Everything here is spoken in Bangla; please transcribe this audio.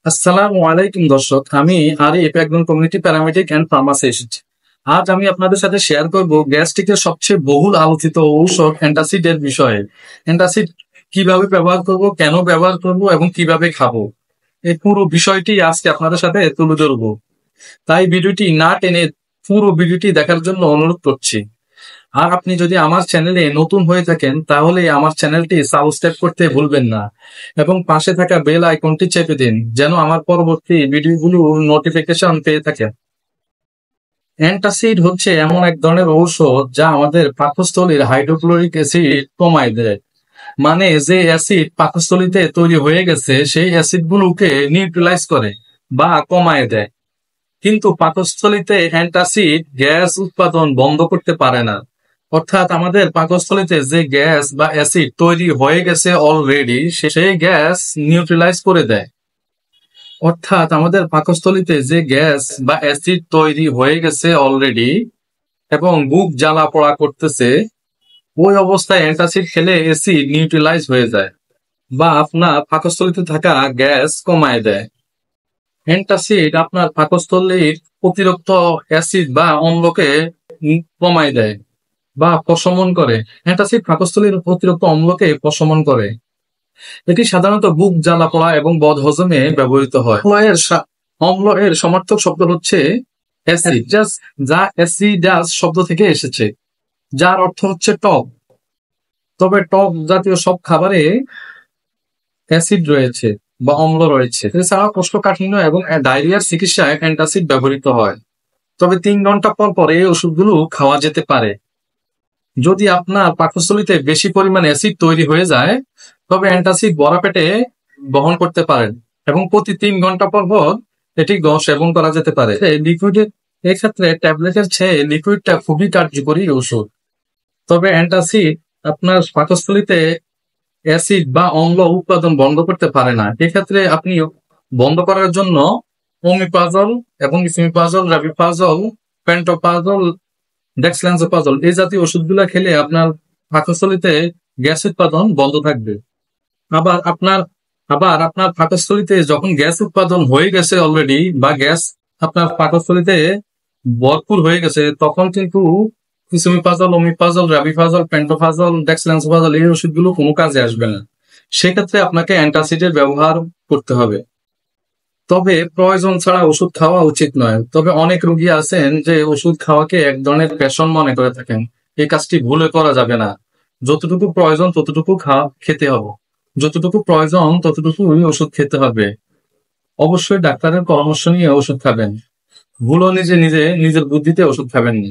আসসালামু আলাইকুম দর্শক, আমি আরিফ, একজন কমিউনিটি প্যারামেডিক এন্ড ফার্মাসিস্ট। আজ আমি আপনাদের সাথে শেয়ার করব গ্যাস্ট্রিকের সবচেয়ে বহুল আলোচিত ঔষধ অ্যান্টাসিডের বিষয়ে। অ্যান্টাসিড কিভাবে ব্যবহার করব, কেন ব্যবহার করব এবং কিভাবে খাবো, এই পুরো বিষয়টি আজকে আপনাদের সাথে তুলে ধরবো। তাই ভিডিওটি না টেনে পুরো ভিডিওটি দেখার জন্য অনুরোধ করছি। আর আপনি যদি আমার চ্যানেলে নতুন হয়ে থাকেন তাহলে আমার চ্যানেলটি সাবস্ক্রাইব করতে ভুলবেন না এবং পাশে থাকা বেল আইকনটি চেপে দিন যেন আমার পরবর্তী ভিডিওগুলোর নোটিফিকেশন পেয়ে থাকেন। অ্যান্টাসিড হচ্ছে এমন এক ধরনের ঔষধ যা আমাদের পাকস্থলীর হাইড্রোক্লোরিক অ্যাসিড কমায় দেয়। মানে যে অ্যাসিড পাকস্থলীতে তৈরি হয়ে গেছে সেই অ্যাসিডগুলোকে নিউট্রালাইজ করে বা কমায় দেয়। কিন্তু পাকস্থলীতে অ্যান্টাসিড গ্যাস উৎপাদন বন্ধ করতে পারে না। অর্থাৎ আমাদের পাকস্থলীতে যে গ্যাস বা অ্যাসিড তৈরি হয়ে গেছে অলরেডি, সেই গ্যাস নিউট্রালাইজ করে দেয়। অর্থাৎ আমাদের পাকস্থলীতে যে গ্যাস বা অ্যাসিড তৈরি হয়ে গেছে অলরেডি এবং বুক জ্বালা পোড়া করতেছে, ওই অবস্থায় অ্যান্টাসিড খেলে অ্যাসিড নিউট্রালাইজ হয়ে যায় বা আপনার পাকস্থলীতে থাকা গ্যাস কমায় দেয়। অ্যান্টাসিড আপনার পাকস্থলীর অতিরিক্ত অ্যাসিড বা অম্লকে কমায় দেয় বা প্রশমন করে। অ্যান্টাসিড পাকস্থলীর অতিরিক্ত অম্লকে প্রশমন করে। এটি সাধারণত বুক জ্বালা পোড়া এবং বদহজমে ব্যবহৃত হয়। অম্ল এর সমার্থক শব্দ হচ্ছে অ্যাসিড, যা অ্যাসিডাস শব্দ থেকে এসেছে, যার অর্থ হচ্ছে টক। তবে টক জাতীয় সব খাবারে অ্যাসিড রয়েছে বা অম্ল রয়েছে। এছাড়াও কোষ্ঠকাঠিন্য এবং ডায়রিয়ার চিকিৎসায় অ্যান্টাসিড ব্যবহৃত হয়। তবে 3 ঘন্টা পর পর এই ওষুধগুলো খাওয়া যেতে পারে। যদি আপনার পাকস্থলীতে বেশি পরিমাণ অ্যাসিড তৈরি হয়ে যায় তবে অ্যান্টাসিড ভরা পেটে বহন করতে পারেন এবং প্রতি 3 ঘন্টা পর পর এটি সেবন করা যেতে পারে। লিকুইডের এক্ষেত্রে ট্যাবলেটের চেয়ে লিকুইডটা খুবই কার্যকরী ওষুধ। তবে অ্যান্টাসিড আপনার পাকস্থলীতে অ্যাসিড বা অম্ল উৎপাদন বন্ধ করতে পারে না। এক্ষেত্রে আপনি বন্ধ করার জন্য ওমিপাজল এবং ইসিমিপাজল, রাবিপাজল, পেন্টোপাজল, ডেক্সলান্সোপাজল এই জাতীয় ওষুধগুলো খেলে আপনার পাকস্থলীতে গ্যাস উৎপাদন বন্ধ থাকবে। আবার আপনার পাকস্থলীতে যখন গ্যাস উৎপাদন হয়ে গেছে অলরেডি বা গ্যাস আপনার পাকস্থলীতে ভরপুর হয়ে গেছে, তখন কিন্তু ইসিমিপাজল, ওমিপাজল, রাবিপাজল, পেন্টোপাজল, ডেক্সলান্সোপাজল এই ওষুধগুলো কোনো কাজে আসবে না। সেক্ষেত্রে আপনাকে অ্যান্টাসিডের ব্যবহার করতে হবে। তবে প্রয়োজন ছাড়া ওষুধ খাওয়া উচিত নয়। তবে অনেক রোগী আছেন যে ওষুধ খাওয়াকে এক ধরনের প্যাশন মনে করে থাকেন। এই কাজটি ভুলে করা যাবে না। যতটুকু প্রয়োজন ততটুকু খেতে হবে। যতটুকু প্রয়োজন ততটুকুই ওষুধ খেতে হবে। অবশ্যই ডাক্তারের পরামর্শ নিয়ে ওষুধ খাবেন। ভুলও নিজের বুদ্ধিতে ওষুধ খাবেন না।